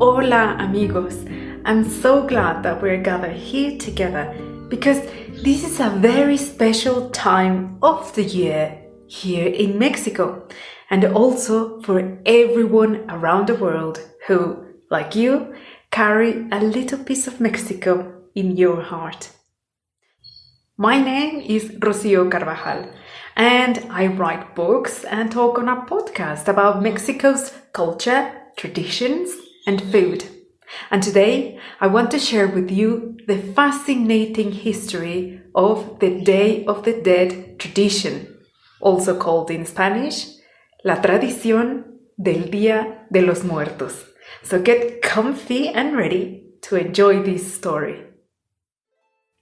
Hola amigos, I'm so glad that we're gathered here together because this is a very special time of the year here in Mexico and also for everyone around the world who, like you, carry a little piece of Mexico in your heart. My name is Rocío Carvajal and I write books and talk on a podcast about Mexico's culture, traditions, and food. And today I want to share with you the fascinating history of the Day of the Dead tradition, also called in Spanish, la tradición del Día de los Muertos. So get comfy and ready to enjoy this story.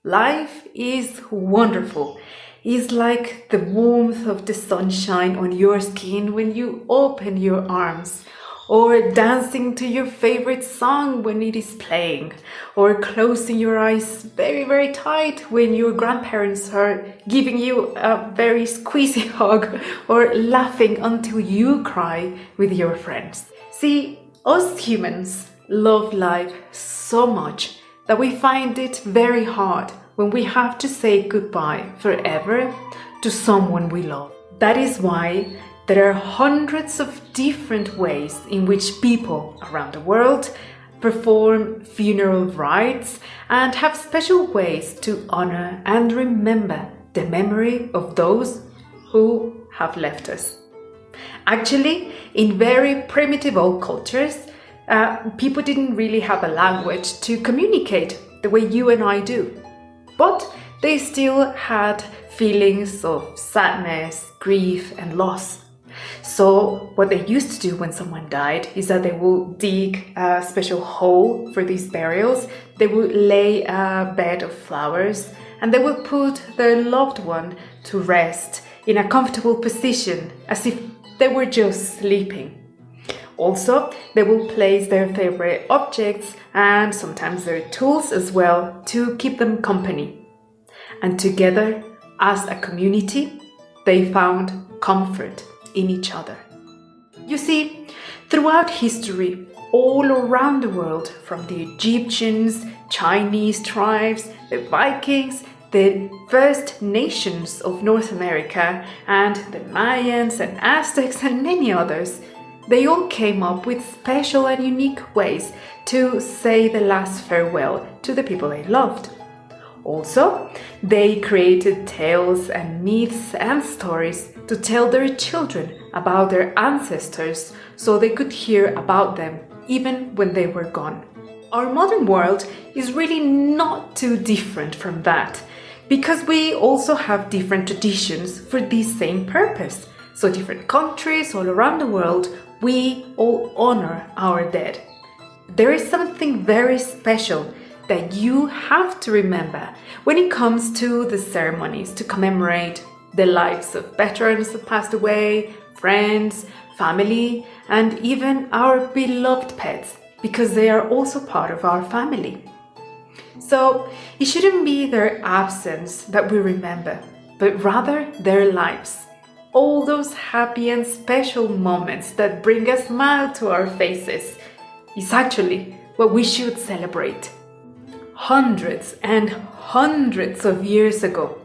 Life is wonderful. It's like the warmth of the sunshine on your skin when you open your arms, or dancing to your favorite song when it is playing, or closing your eyes very, very tight when your grandparents are giving you a very squeezy hug, or laughing until you cry with your friends. See, us humans love life so much that we find it very hard when we have to say goodbye forever to someone we love. That is why there are hundreds of different ways in which people around the world perform funeral rites and have special ways to honor and remember the memory of those who have left us. Actually, in very primitive old cultures, people didn't really have a language to communicate the way you and I do. But they still had feelings of sadness, grief, and loss. So what they used to do when someone died is that they will dig a special hole for these burials. They will lay a bed of flowers and they will put their loved one to rest in a comfortable position as if they were just sleeping. Also, they will place their favorite objects and sometimes their tools as well to keep them company. And together, as a community, they found comfort in each other. You see, throughout history, all around the world, from the Egyptians, Chinese tribes, the Vikings, the First Nations of North America, and the Mayans and Aztecs and many others, they all came up with special and unique ways to say the last farewell to the people they loved. Also, they created tales and myths and stories to tell their children about their ancestors so they could hear about them even when they were gone. Our modern world is really not too different from that because we also have different traditions for this same purpose. So different countries all around the world, we all honor our dead. There is something very special that you have to remember when it comes to the ceremonies to commemorate the lives of veterans who passed away, friends, family, and even our beloved pets, because they are also part of our family. So it shouldn't be their absence that we remember, but rather their lives. All those happy and special moments that bring a smile to our faces is actually what we should celebrate. Hundreds and hundreds of years ago,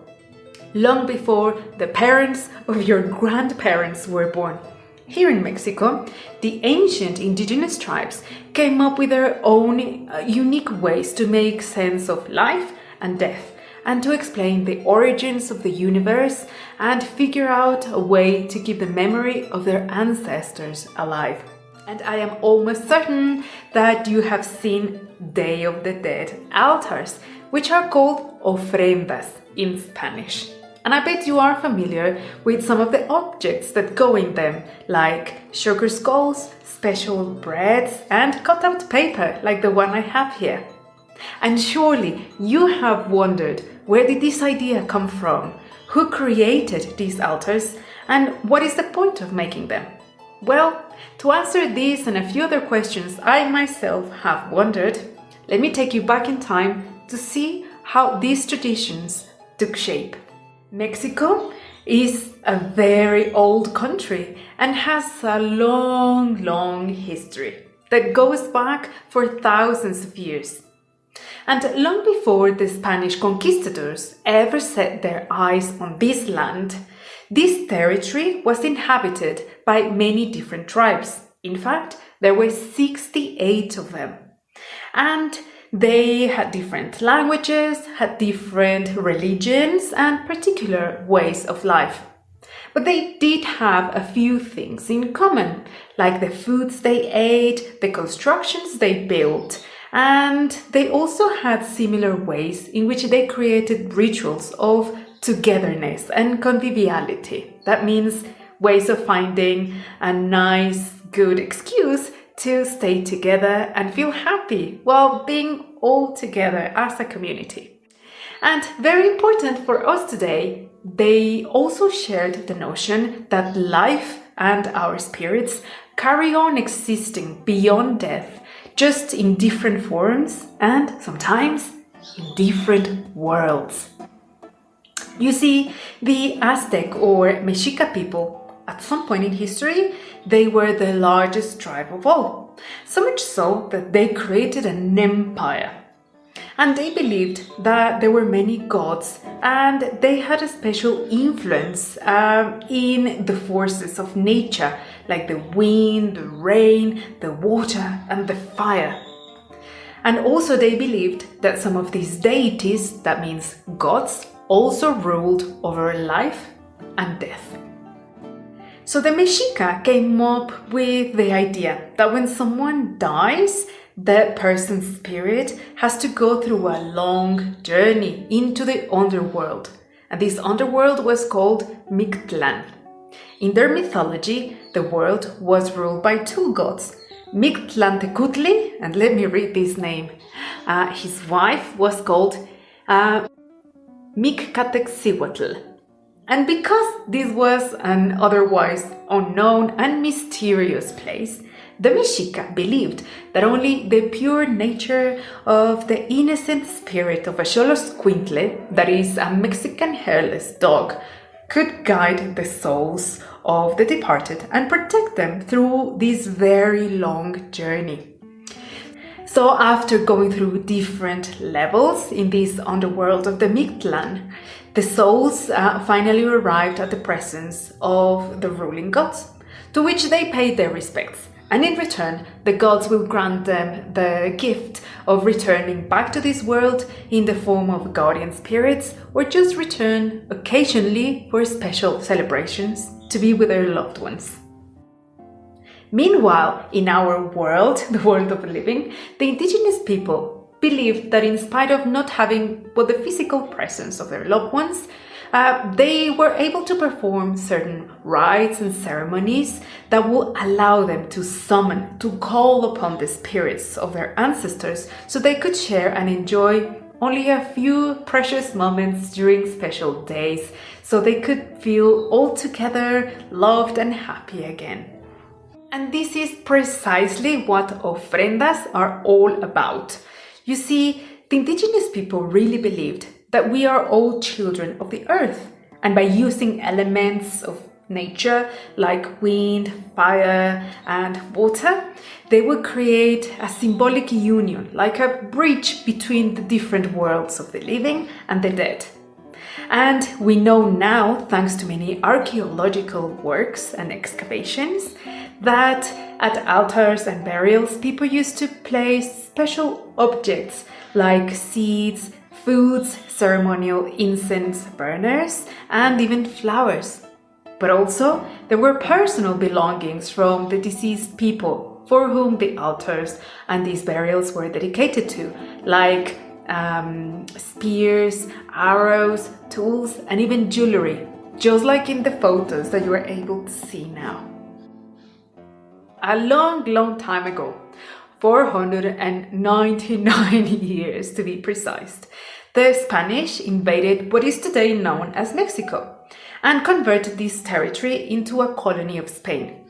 long before the parents of your grandparents were born, here in Mexico, the ancient indigenous tribes came up with their own unique ways to make sense of life and death, and to explain the origins of the universe and figure out a way to keep the memory of their ancestors alive. And I am almost certain that you have seen Day of the Dead altars, which are called ofrendas in Spanish. And I bet you are familiar with some of the objects that go in them, like sugar skulls, special breads, and cut-out paper, like the one I have here. And surely you have wondered, where did this idea come from? Who created these altars? And what is the point of making them? Well, to answer these and a few other questions I myself have wondered, let me take you back in time to see how these traditions took shape. Mexico is a very old country and has a long history that goes back for thousands of years. And long before the Spanish conquistadors ever set their eyes on this land, this territory was inhabited by many different tribes. In fact, there were 68 of them. And they had different languages, had different religions, and particular ways of life. But they did have a few things in common, like the foods they ate, the constructions they built, and they also had similar ways in which they created rituals of togetherness and conviviality. That means ways of finding a nice, good excuse to stay together and feel happy while being all together as a community. And very important for us today, they also shared the notion that life and our spirits carry on existing beyond death, just in different forms and sometimes in different worlds. You see, the Aztec or Mexica people, at some point in history, they were the largest tribe of all, so much so that they created an empire. And they believed that there were many gods and they had a special influence in the forces of nature, like the wind, the rain, the water, and the fire. And also they believed that some of these deities, that means gods, also ruled over life and death. So the Mexica came up with the idea that when someone dies, the person's spirit has to go through a long journey into the underworld. And this underworld was called Mictlan. In their mythology, the world was ruled by two gods, Mictlantecutli, and let me read this name. His wife was called Miccatexihuatl. And because this was an otherwise unknown and mysterious place, the Mexica believed that only the pure nature of the innocent spirit of a Xoloscuintle, that is a Mexican hairless dog, could guide the souls of the departed and protect them through this very long journey. So after going through different levels in this underworld of the Mictlan, the souls finally arrived at the presence of the ruling gods, to which they paid their respects. And in return, the gods will grant them the gift of returning back to this world in the form of guardian spirits, or just return occasionally for special celebrations to be with their loved ones. Meanwhile, in our world, the world of living, the indigenous people believed that in spite of not having the physical presence of their loved ones, they were able to perform certain rites and ceremonies that will allow them to summon, to call upon the spirits of their ancestors so they could share and enjoy only a few precious moments during special days, so they could feel all together, loved and happy again. And this is precisely what ofrendas are all about. You see, the indigenous people really believed that we are all children of the earth, and by using elements of nature, like wind, fire, and water, they would create a symbolic union, like a bridge between the different worlds of the living and the dead. And we know now, thanks to many archaeological works and excavations, that at altars and burials, people used to place special objects like seeds, foods, ceremonial incense burners, and even flowers. But also, there were personal belongings from the deceased people for whom the altars and these burials were dedicated to, like spears, arrows, tools, and even jewelry, just like in the photos that you are able to see now. A long time ago, 499 years to be precise, the Spanish invaded what is today known as Mexico and converted this territory into a colony of Spain.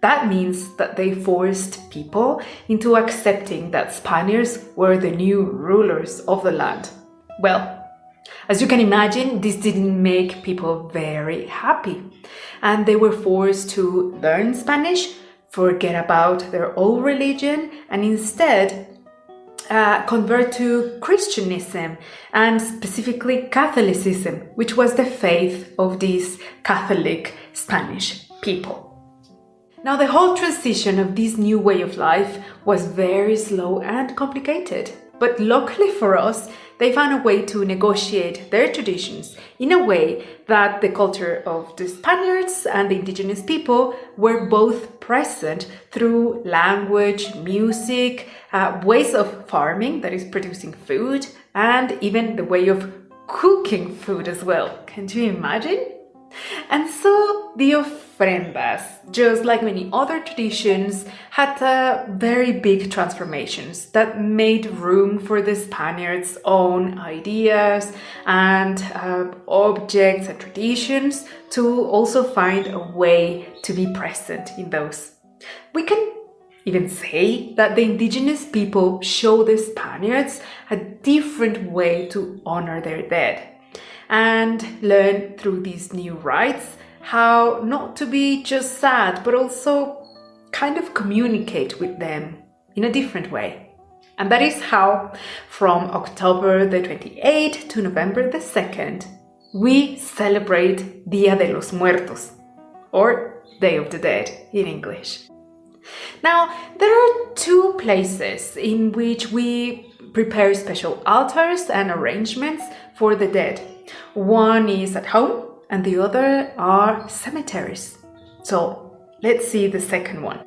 That means that they forced people into accepting that Spaniards were the new rulers of the land. Well, as you can imagine, this didn't make people very happy, and they were forced to learn Spanish, forget about their old religion, and instead convert to Christianism, and specifically Catholicism, which was the faith of these Catholic Spanish people. Now, the whole transition of this new way of life was very slow and complicated, but luckily for us, they found a way to negotiate their traditions in a way that the culture of the Spaniards and the indigenous people were both present through language, music, ways of farming, that is producing food, and even the way of cooking food as well. Can you imagine? And so the ofrendas, just like many other traditions, had very big transformations that made room for the Spaniards' own ideas and objects and traditions to also find a way to be present in those. We can even say that the indigenous people show the Spaniards a different way to honor their dead, and learn through these new rites how not to be just sad, but also kind of communicate with them in a different way. And that is how, from October the 28th to November the 2nd, we celebrate Dia de los Muertos, or Day of the Dead in English. Now, there are two places in which we prepare special altars and arrangements for the dead. One is at home and the other are cemeteries. So let's see the second one.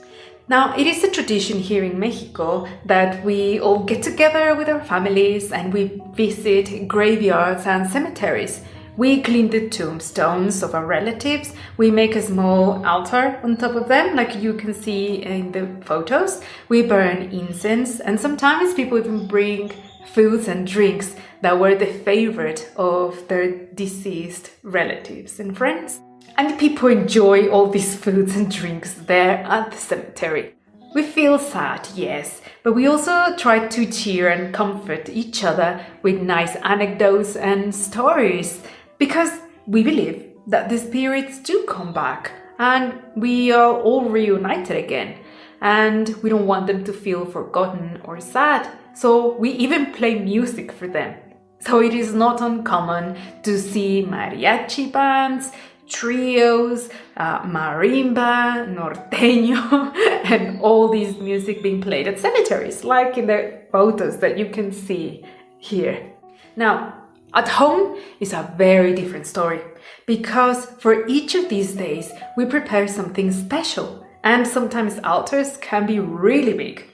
Now, it is a tradition here in Mexico that we all get together with our families and we visit graveyards and cemeteries. We clean the tombstones of our relatives. We make a small altar on top of them, like you can see in the photos. We burn incense, and sometimes people even bring foods and drinks that were the favorite of their deceased relatives and friends. And people enjoy all these foods and drinks there at the cemetery. We feel sad, yes, but we also try to cheer and comfort each other with nice anecdotes and stories, because we believe that the spirits do come back and we are all reunited again, and we don't want them to feel forgotten or sad, so we even play music for them. So it is not uncommon to see mariachi bands, trios, marimba, norteño, and all this music being played at cemeteries, like in the photos that you can see here. Now, at home is a very different story, because for each of these days we prepare something special, and sometimes altars can be really big.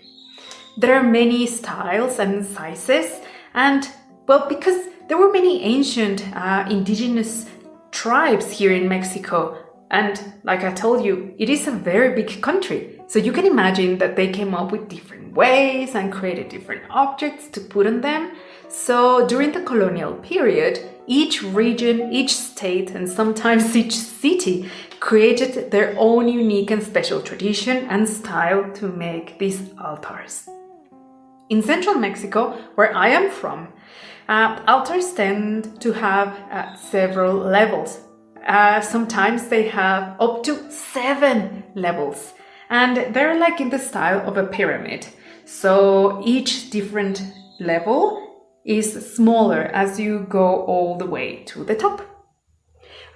There are many styles and sizes, and well, because there were many ancient indigenous tribes here in Mexico, and like I told you, it is a very big country, so you can imagine that they came up with different ways and created different objects to put on them. So during the colonial period, each region, each state, and sometimes each city created their own unique and special tradition and style to make these altars. In central Mexico, where I am from, altars tend to have several levels. Sometimes they have up to 7 levels, and they're like in the style of a pyramid. So each different level is smaller as you go all the way to the top.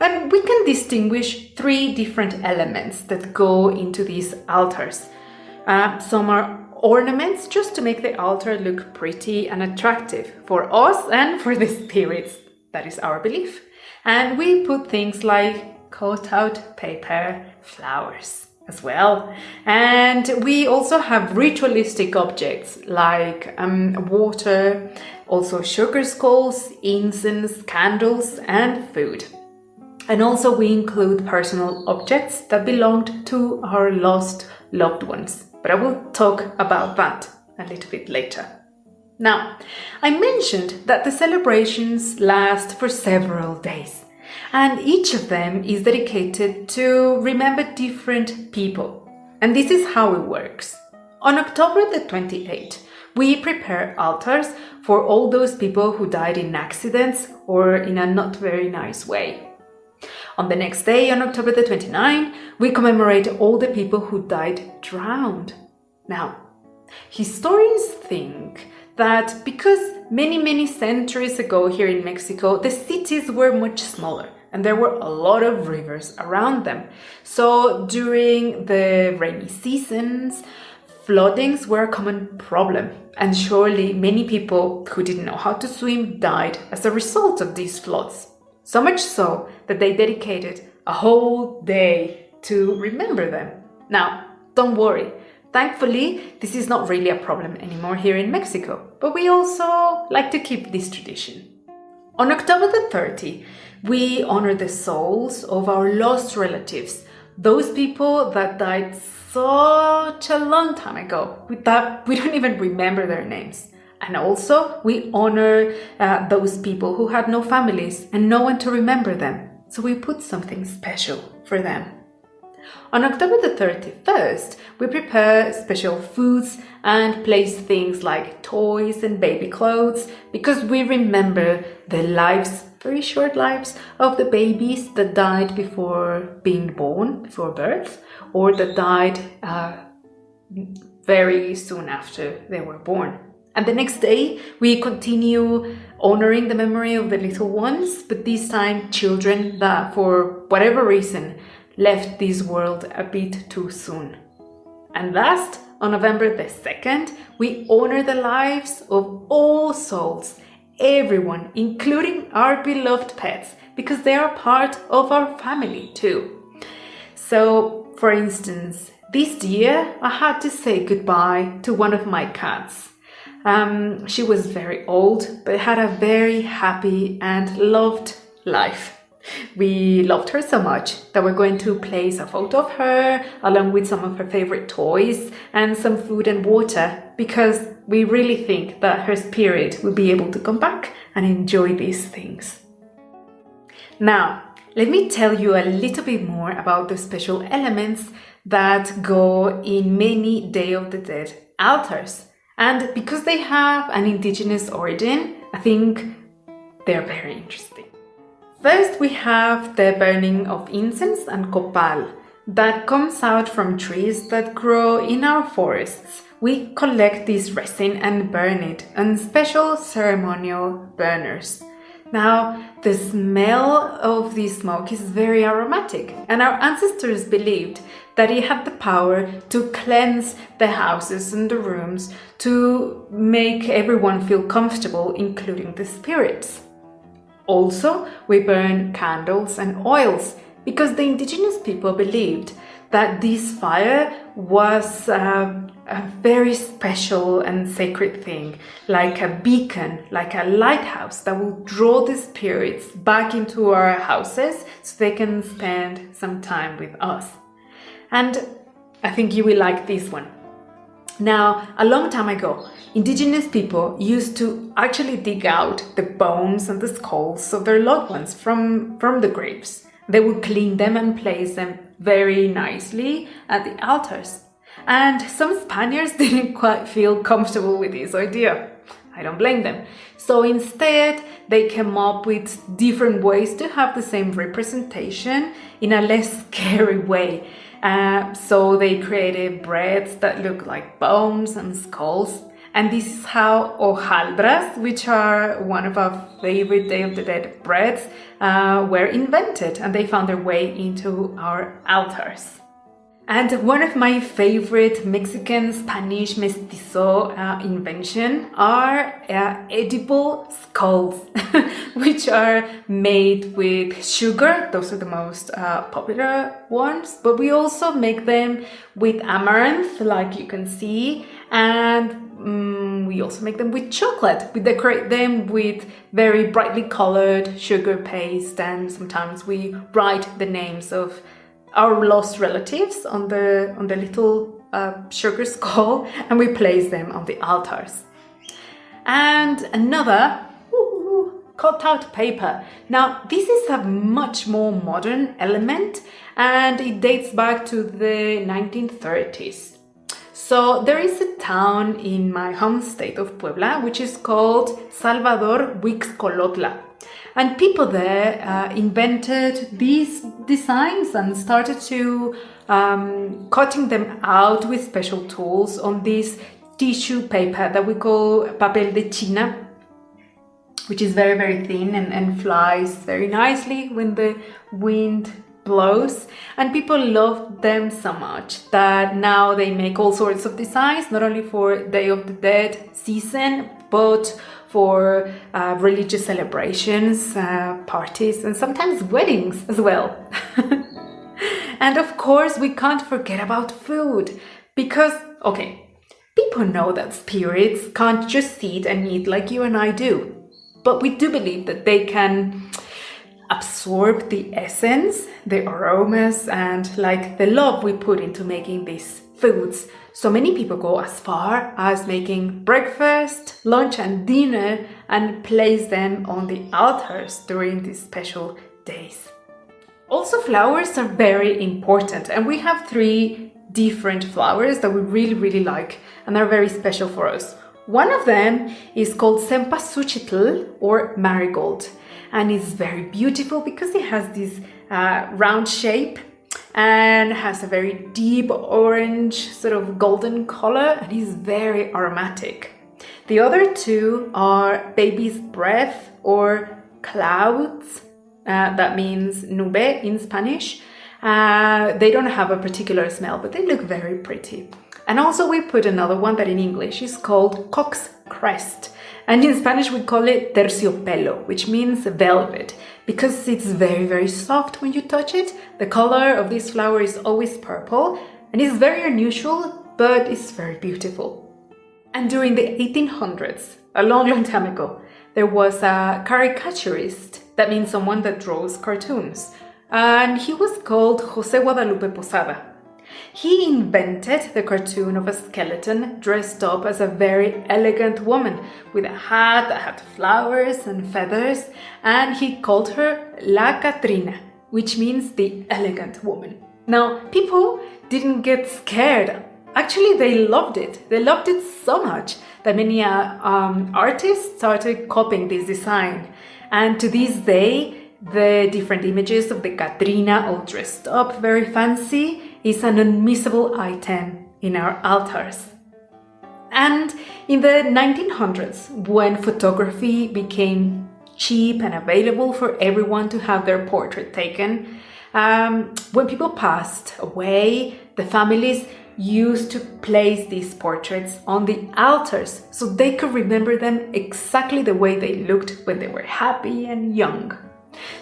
And we can distinguish 3 different elements that go into these altars. Some are ornaments just to make the altar look pretty and attractive for us and for the spirits. That is our belief. And we put things like cut-out paper, flowers as well. And we also have ritualistic objects like water, also sugar skulls, incense, candles, and food. And also we include personal objects that belonged to our lost loved ones. But I will talk about that a little bit later. Now, I mentioned that the celebrations last for several days, and each of them is dedicated to remember different people. And this is how it works. On October the 28th, we prepare altars for all those people who died in accidents or in a not very nice way. On the next day, on October the 29th, we commemorate all the people who died drowned. Now, historians think that because many centuries ago here in Mexico, the cities were much smaller and there were a lot of rivers around them. So during the rainy seasons, floodings were a common problem, and surely many people who didn't know how to swim died as a result of these floods. So much so that they dedicated a whole day to remember them. Now, don't worry. Thankfully, this is not really a problem anymore here in Mexico, but we also like to keep this tradition. On October the 30th, we honor the souls of our lost relatives, those people that died such a long time ago, that we don't even remember their names. And also, we honor those people who had no families and no one to remember them. So we put something special for them. On October the 31st, we prepare special foods and place things like toys and baby clothes because we remember the lives, very short lives, of the babies that died before being born, before birth, or that died very soon after they were born. And the next day, we continue honoring the memory of the little ones, but this time children that, for whatever reason, left this world a bit too soon. And last, on November the 2nd, we honor the lives of all souls, everyone, including our beloved pets, because they are part of our family too. So, for instance, this year I had to say goodbye to one of my cats. She was very old, but had a very happy and loved life. We loved her so much that we're going to place a photo of her along with some of her favorite toys and some food and water, because we really think that her spirit will be able to come back and enjoy these things. Now, let me tell you a little bit more about the special elements that go in many Day of the Dead altars. And because they have an indigenous origin, I think they're very interesting. First, we have the burning of incense and copal that comes out from trees that grow in our forests. We collect this resin and burn it on special ceremonial burners. Now, the smell of the smoke is very aromatic, and our ancestors believed that it had the power to cleanse the houses and the rooms to make everyone feel comfortable, including the spirits. Also, we burn candles and oils because the indigenous people believed that this fire was a very special and sacred thing, like a beacon, like a lighthouse that will draw the spirits back into our houses so they can spend some time with us. And I think you will like this one. Now, a long time ago, indigenous people used to actually dig out the bones and the skulls of their loved ones from the graves. They would clean them and place them very nicely at the altars. And some Spaniards didn't quite feel comfortable with this idea. I don't blame them. So instead, they came up with different ways to have the same representation in a less scary way. So they created breads that look like bones and skulls. And this is how hojaldras, which are one of our favorite Day of the Dead breads, were invented, and they found their way into our altars. And one of my favorite Mexican Spanish mestizo invention are edible skulls, which are made with sugar. Those are the most popular ones, but we also make them with amaranth, like you can see, and we also make them with chocolate. We decorate them with very brightly colored sugar paste, and sometimes we write the names of our lost relatives on the little sugar skull, and we place them on the altars. And another cut-out paper. Now, this is a much more modern element, and it dates back to the 1930s. So there is a town in my home state of Puebla which is called Salvador Huixcolotla. And people there invented these designs and started to cutting them out with special tools on this tissue paper that we call papel de China, which is very, very thin and flies very nicely when the wind blows. And people love them so much that now they make all sorts of designs, not only for Day of the Dead season, but for religious celebrations, parties, and sometimes weddings as well. And of course, we can't forget about food because, okay, people know that spirits can't just sit and eat like you and I do. But we do believe that they can absorb the essence, the aromas, and like the love we put into making these foods. So many people go as far as making breakfast, lunch, and dinner and place them on the altars during these special days. Also, flowers are very important, and we have 3 different flowers that we really, really like and are very special for us. One of them is called cempasúchitl or marigold, and it's very beautiful because it has this round shape and has a very deep orange, sort of golden color, and is very aromatic. The other 2 are baby's breath or clouds. That means nube in Spanish. They don't have a particular smell, but they look very pretty. And also we put another one that in English is called cock's crest. And in Spanish we call it terciopelo, which means velvet, because it's very, very soft when you touch it. The color of this flower is always purple, and it's very unusual, but it's very beautiful. And during the 1800s, a long, long time ago, there was a caricaturist. That means someone that draws cartoons. And he was called José Guadalupe Posada. He invented the cartoon of a skeleton dressed up as a very elegant woman with a hat that had flowers and feathers, and he called her La Catrina, which means the elegant woman. Now, people didn't get scared. Actually, they loved it. They loved it so much that many artists started copying this design. And to this day, the different images of the Catrina all dressed up very fancy is an unmissable item in our altars. And in the 1900s, when photography became cheap and available for everyone to have their portrait taken, when people passed away, the families used to place these portraits on the altars so they could remember them exactly the way they looked when they were happy and young.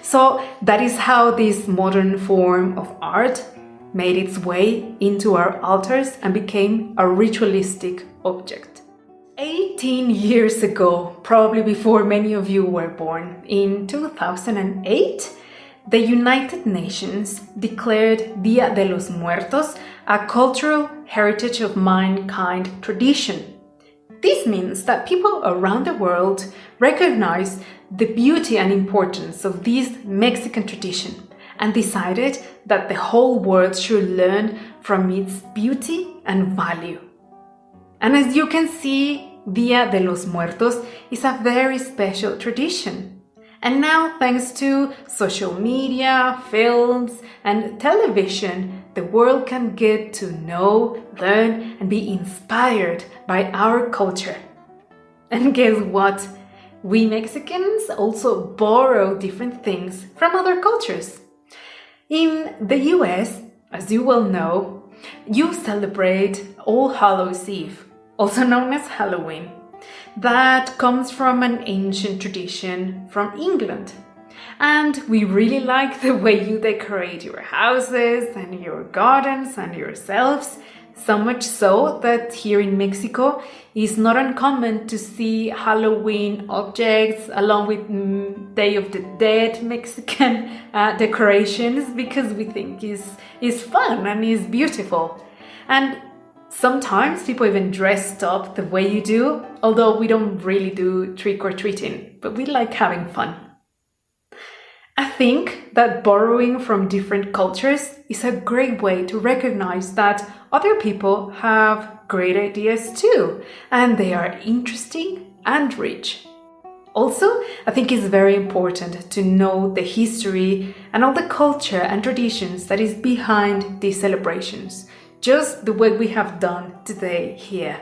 So that is how this modern form of art made its way into our altars and became a ritualistic object. 18 years ago, probably before many of you were born, in 2008, the United Nations declared Dia de los Muertos a cultural heritage of mankind tradition. This means that people around the world recognize the beauty and importance of this Mexican tradition and decided that the whole world should learn from its beauty and value. And as you can see, Dia de los Muertos is a very special tradition. And now, thanks to social media, films, and television, the world can get to know, learn, and be inspired by our culture. And guess what? We Mexicans also borrow different things from other cultures. In the US, as you well know, you celebrate All Hallows Eve, also known as Halloween. That comes from an ancient tradition from England. And we really like the way you decorate your houses and your gardens and yourselves. So much so that here in Mexico, it's not uncommon to see Halloween objects along with Day of the Dead Mexican decorations because we think is fun and is beautiful. And sometimes people even dressed up the way you do, although we don't really do trick-or-treating, but we like having fun. I think that borrowing from different cultures is a great way to recognize that other people have great ideas too, and they are interesting and rich. Also, I think it's very important to know the history and all the culture and traditions that is behind these celebrations, just the way we have done today here.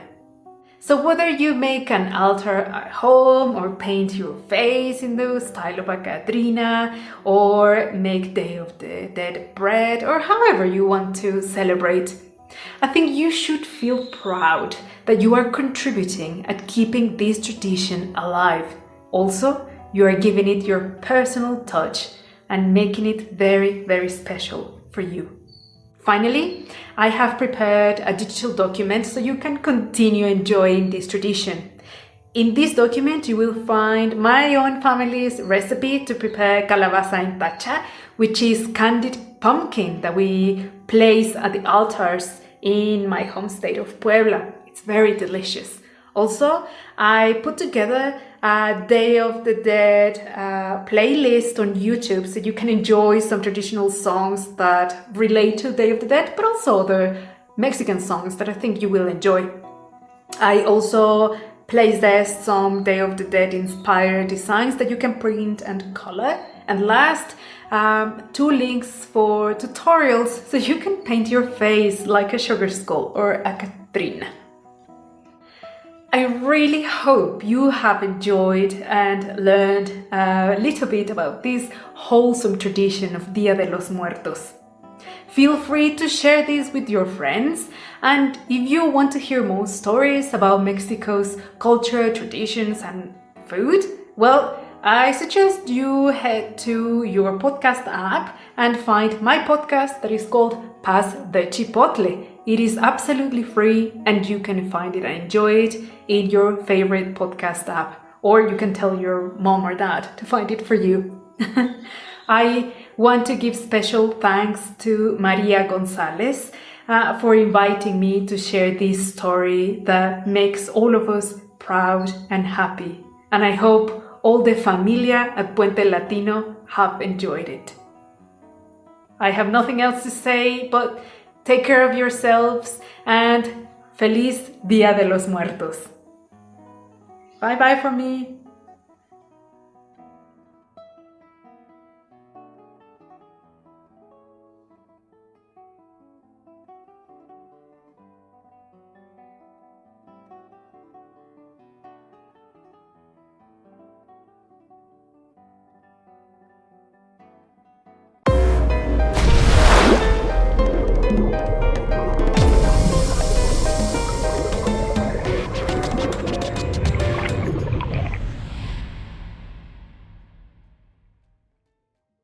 So whether you make an altar at home or paint your face in the style of a Catrina or make Day of the Dead bread or however you want to celebrate, I think you should feel proud that you are contributing at keeping this tradition alive. Also, you are giving it your personal touch and making it very, very special for you. Finally, I have prepared a digital document so you can continue enjoying this tradition. In this document, you will find my own family's recipe to prepare calabaza en tacha, which is candied pumpkin that we place at the altars in my home state of Puebla. It's very delicious. Also, I put together a Day of the Dead playlist on YouTube so you can enjoy some traditional songs that relate to Day of the Dead, but also other Mexican songs that I think you will enjoy. I also placed there some Day of the Dead inspired designs that you can print and color. And last, 2 links for tutorials so you can paint your face like a sugar skull or a Catrina. I really hope you have enjoyed and learned a little bit about this wholesome tradition of Dia de los Muertos. Feel free to share this with your friends, and if you want to hear more stories about Mexico's culture, traditions and food, well, I suggest you head to your podcast app and find my podcast that is called Paz de Chipotle. It is absolutely free and you can find it and enjoy it in your favorite podcast app, or you can tell your mom or dad to find it for you. I want to give special thanks to Maria Gonzalez for inviting me to share this story that makes all of us proud and happy. And I hope all the familia at Puente Latino have enjoyed it. I have nothing else to say, but take care of yourselves and Feliz Dia de los Muertos. Bye bye from me.